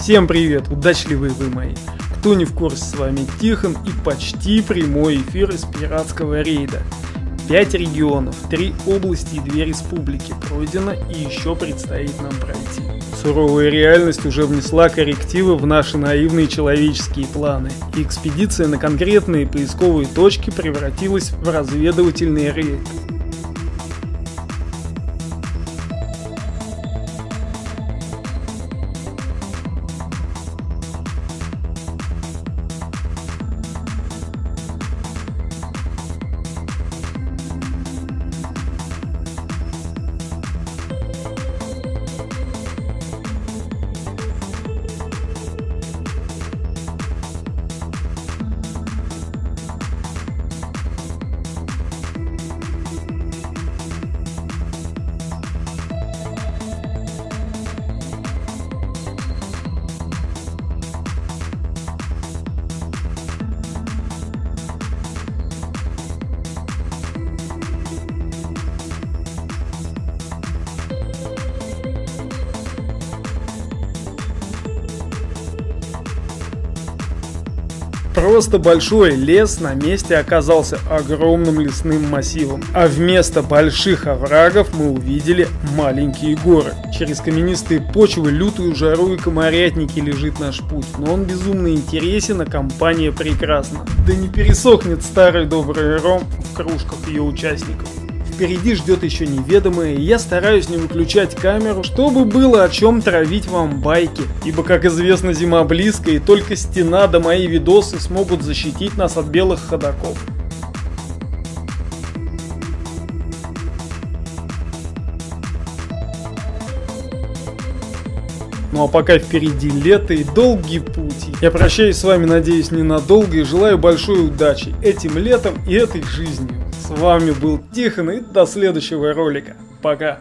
Всем привет, удачливые вы мои! Кто не в курсе, с вами Тихон и почти прямой эфир из пиратского рейда. 5 регионов, 3 области и 2 республики пройдено и еще предстоит нам пройти. Суровая реальность уже внесла коррективы в наши наивные человеческие планы, и экспедиция на конкретные поисковые точки превратилась в разведывательный рейд. Просто большой лес на месте оказался огромным лесным массивом, а вместо больших оврагов мы увидели маленькие горы. Через каменистые почвы, лютую жару и комарятники лежит наш путь, но он безумно интересен, а компания прекрасна. Да не пересохнет старый добрый ром в кружках ее участников. Впереди ждет еще неведомое, и я стараюсь не выключать камеру, чтобы было о чем травить вам байки. Ибо, как известно, зима близко, и только стена да мои видосы смогут защитить нас от белых ходоков. Ну а пока впереди лето и долгий путь. Я прощаюсь с вами, надеюсь, ненадолго и желаю большой удачи этим летом и этой жизнью. С вами был Тихон и до следующего ролика. Пока.